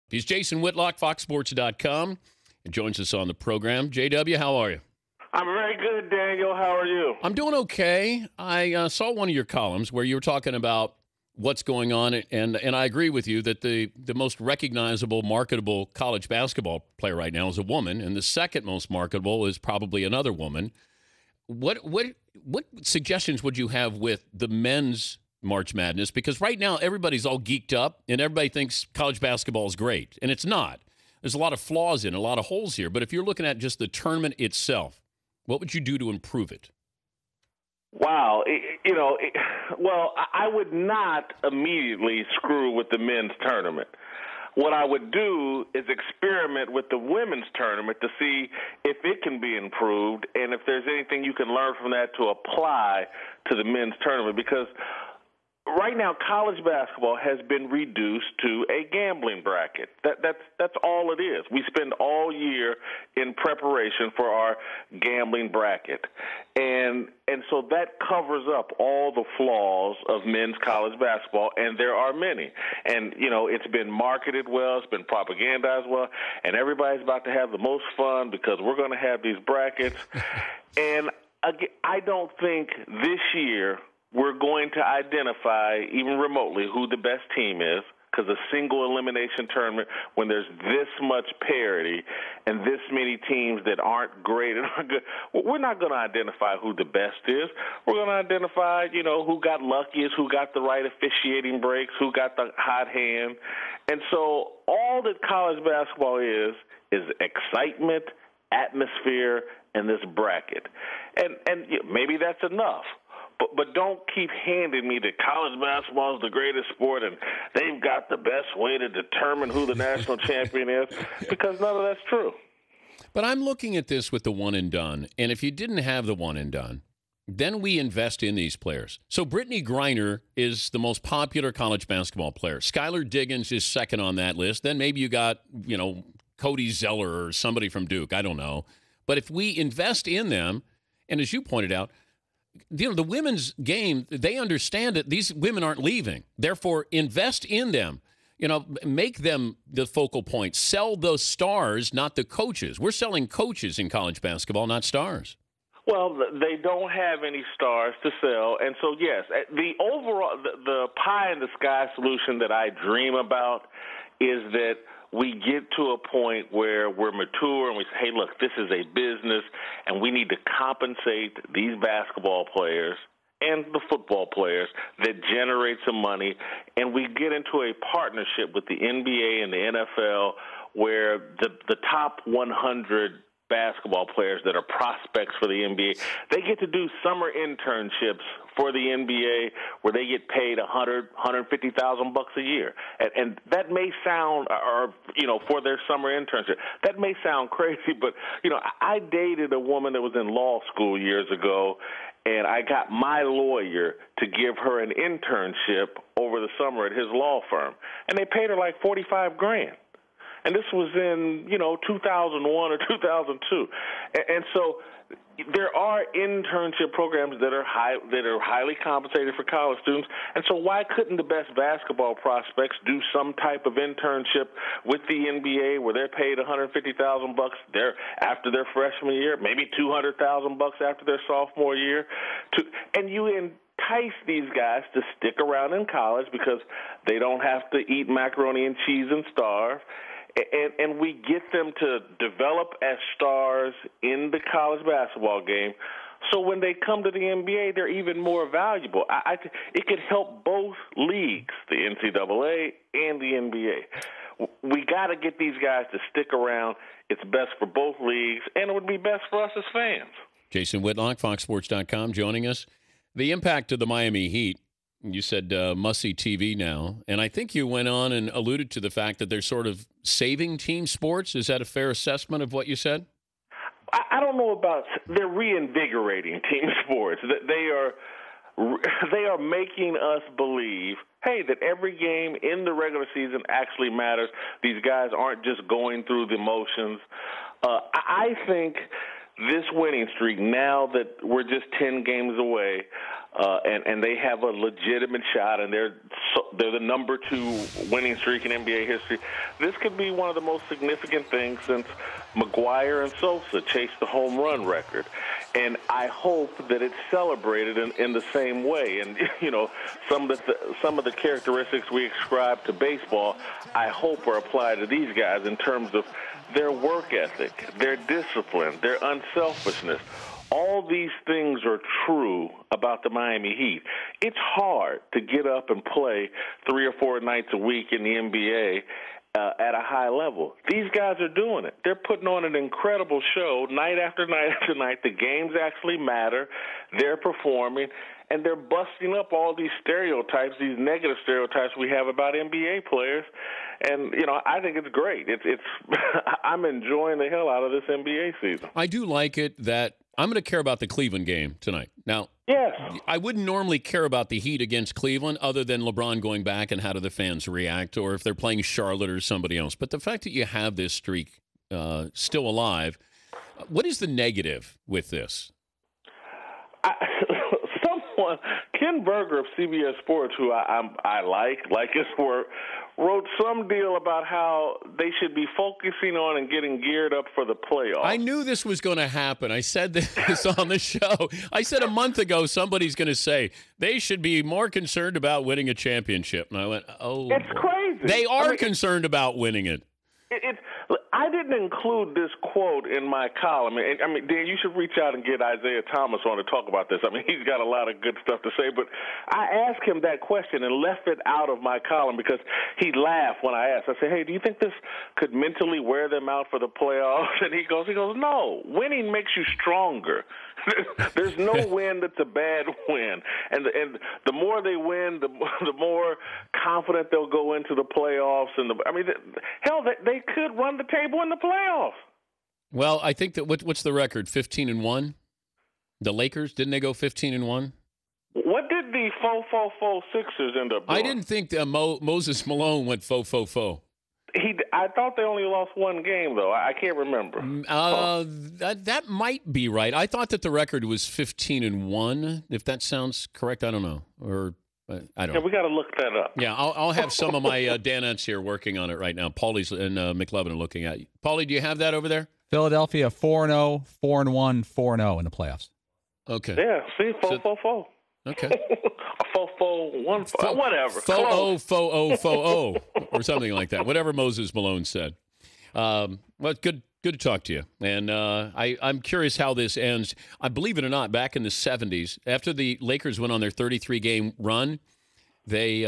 He's Jason Whitlock, FoxSports.com, and joins us on the program. JW, how are you? I'm very good, Daniel. How are you? I'm doing okay. I saw one of your columns where you were talking about what's going on, and I agree with you that the most recognizable, marketable college basketball player right now is a woman, and the second most marketable is probably another woman. What suggestions would you have with the men's March Madness? Because right now everybody's all geeked up, and everybody thinks college basketball is great, and it's not. There's a lot of flaws in it, a lot of holes here. But if you're looking at just the tournament itself, what would you do to improve it? Wow. Well, I would not immediately screw with the men's tournament. What I would do is experiment with the women's tournament to see if it can be improved and if there's anything you can learn from that to apply to the men's tournament. Because right now, college basketball has been reduced to a gambling bracket. That's all it is. We spend all year in preparation for our gambling bracket. And so that covers up all the flaws of men's college basketball, and there are many. And, it's been marketed well, it's been propagandized well, and everybody's about to have the most fun because we're going to have these brackets. And again, I don't think this year we're going to identify, even remotely, who the best team is, because a single elimination tournament, when there's this much parity and this many teams that aren't great and aren't good, we're not going to identify who the best is. We're going to identify, who got luckiest, who got the right officiating breaks, who got the hot hand. And so all that college basketball is excitement, atmosphere, and this bracket. And maybe that's enough. But don't keep handing me that college basketball is the greatest sport and they've got the best way to determine who the national champion is, because none of that's true. But I'm looking at this with the one and done, and if you didn't have the one and done, then we invest in these players. So Brittany Griner is the most popular college basketball player. Skylar Diggins is second on that list. Then maybe you got, Cody Zeller or somebody from Duke. I don't know. But if we invest in them, and as you pointed out, the women's game, they understand that these women aren't leaving. Therefore, invest in them. Make them the focal point. Sell those stars, not the coaches. We're selling coaches in college basketball, not stars. Well, they don't have any stars to sell. And so, yes, the overall, the pie in the sky solution that I dream about is that we get to a point where we're mature and we say, hey, look, this is a business and we need to compensate these basketball players and the football players that generate some money. And we get into a partnership with the NBA and the NFL where the top 100 basketball players that are prospects for the NBA, they get to do summer internships for the NBA where they get paid $150,000 a year. And that may sound, for their summer internship, that may sound crazy, but, I dated a woman that was in law school years ago, and I got my lawyer to give her an internship over the summer at his law firm, and they paid her like $45,000. And this was in, 2001 or 2002. And so there are internship programs that are highly compensated for college students. And so why couldn't the best basketball prospects do some type of internship with the NBA where they're paid $150,000 after their freshman year, maybe $200,000 after their sophomore year, and you entice these guys to stick around in college because they don't have to eat macaroni and cheese and starve. And we get them to develop as stars in the college basketball game, so when they come to the NBA, they're even more valuable. It could help both leagues, the NCAA and the NBA. We got to get these guys to stick around. It's best for both leagues, and it would be best for us as fans. Jason Whitlock, FoxSports.com, joining us. The impact of the Miami Heat. You said must-see TV now, and I think you went on and alluded to the fact that they're sort of saving team sports. Is that a fair assessment of what you said? I don't know about they're reinvigorating team sports. They are making us believe, hey, that every game in the regular season actually matters. These guys aren't just going through the motions. I think this winning streak, now that we're just 10 games away, and they have a legitimate shot, and they're So they're the number 2 winning streak in NBA history. This could be one of the most significant things since McGuire and Sosa chased the home run record. And I hope that it's celebrated in the same way. And, some of the characteristics we ascribe to baseball, I hope are applied to these guys in terms of their work ethic, their discipline, their unselfishness. All these things are true about the Miami Heat. It's hard to get up and play 3 or 4 nights a week in the NBA at a high level. These guys are doing it. They're putting on an incredible show night after night after night. The games actually matter. They're performing, and they're busting up all these stereotypes, these negative stereotypes we have about NBA players. And, I think it's great. It's I'm enjoying the hell out of this NBA season. I do like it that I'm going to care about the Cleveland game tonight. Now, yes. I wouldn't normally care about the Heat against Cleveland other than LeBron going back and how do the fans react or if they're playing Charlotte or somebody else. But the fact that you have this streak still alive, what is the negative with this? Ken Berger of CBS Sports, who I like his work, wrote some deal about how they should be focusing on and getting geared up for the playoffs. I knew this was going to happen. I said this on the show. I said a month ago somebody's going to say they should be more concerned about winning a championship. And I went, oh. It's crazy. They are concerned about winning it. I didn't include this quote in my column. Dan, you should reach out and get Isaiah Thomas on to talk about this. He's got a lot of good stuff to say, but I asked him that question and left it out of my column because he laughed when I asked. I said, hey, do you think this could mentally wear them out for the playoffs? And he goes, no, winning makes you stronger. There's no win that's a bad win. And the more they win, the more confident they'll go into the playoffs. Hell, they could run the table in the playoffs. Well, I think that what's the record? 15-1. The Lakers, didn't they go 15-1? What did the 4-4-4 Sixers end up doing? I didn't think that Moses Malone went 4-4-4. I thought they only lost one game, though. I can't remember. That might be right. I thought that the record was 15-1. If that sounds correct, I don't know. Or I don't know. We got to look that up. Yeah, I'll have some of my Danettes here working on it right now. Paulie's and McLevin are looking at you. Paulie, do you have that over there? Philadelphia 4-0, 4-1, 4-0 in the playoffs. Okay. Yeah, see, 4-4-4. Okay. 4-4-1, whatever. 4-0, or something like that. Whatever Moses Malone said. Well, good to talk to you. And I'm curious how this ends. I believe it or not, back in the 70s, after the Lakers went on their 33-game run, they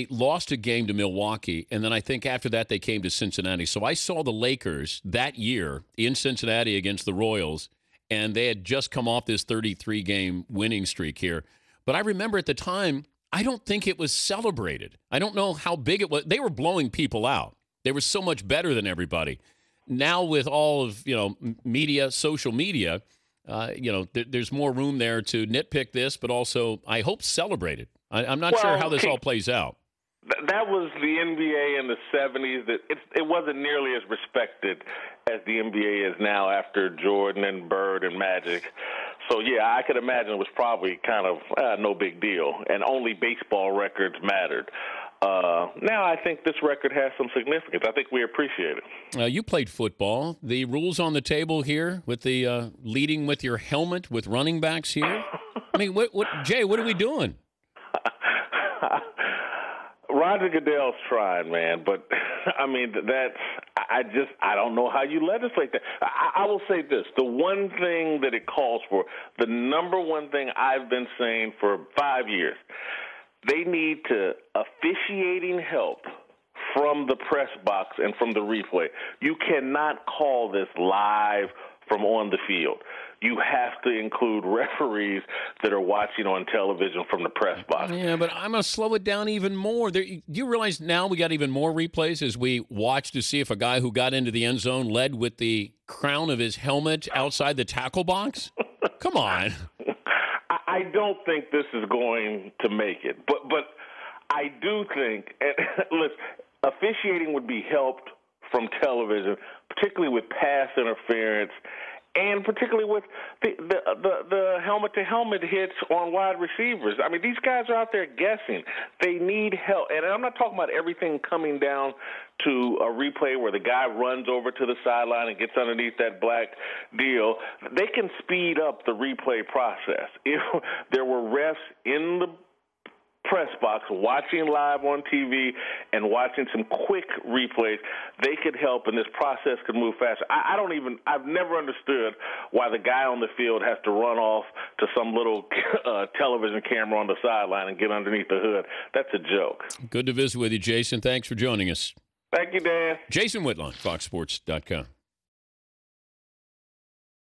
lost a game to Milwaukee, and then I think after that they came to Cincinnati. So I saw the Lakers that year in Cincinnati against the Royals, and they had just come off this 33-game winning streak here. But I remember at the time, I don't think it was celebrated. I don't know how big it was. They were blowing people out. They were so much better than everybody. Now with all of, media, social media, there's more room there to nitpick this, but also, I hope, celebrate it. I'm not sure how this all plays out. That was the NBA in the 70s. That it wasn't nearly as respected as the NBA is now after Jordan and Bird and Magic. So, yeah, I could imagine it was probably kind of no big deal, and only baseball records mattered. Now I think this record has some significance. I think we appreciate it. You played football. The rules on the table here with the leading with your helmet with running backs here. I mean, Jay, what are we doing? Roger Goodell's trying, man, but I don't know how you legislate that. I will say this: the one thing that it calls for, the number one thing I've been saying for 5 years, they need to officiating help from the press box and from the replay. You cannot call this live from on the field. You have to include referees that are watching on television from the press box. Yeah, but I'm going to slow it down even more. Do you realize now we got even more replays as we watch to see if a guy who got into the end zone led with the crown of his helmet outside the tackle box? Come on. I don't think this is going to make it, but I do think, listen, officiating would be helped from television, particularly with pass interference. and particularly with the helmet-to-helmet hits on wide receivers. I mean, these guys are out there guessing. They need help. And I'm not talking about everything coming down to a replay where the guy runs over to the sideline and gets underneath that black deal. They can speed up the replay process. If there were refs in the press box watching live on TV and watching some quick replays, they could help and this process could move faster. I've never understood why the guy on the field has to run off to some little television camera on the sideline and get underneath the hood. That's a joke. Good to visit with you, Jason. Thanks for joining us. Thank you, Dan. Jason Whitlock, FoxSports.com.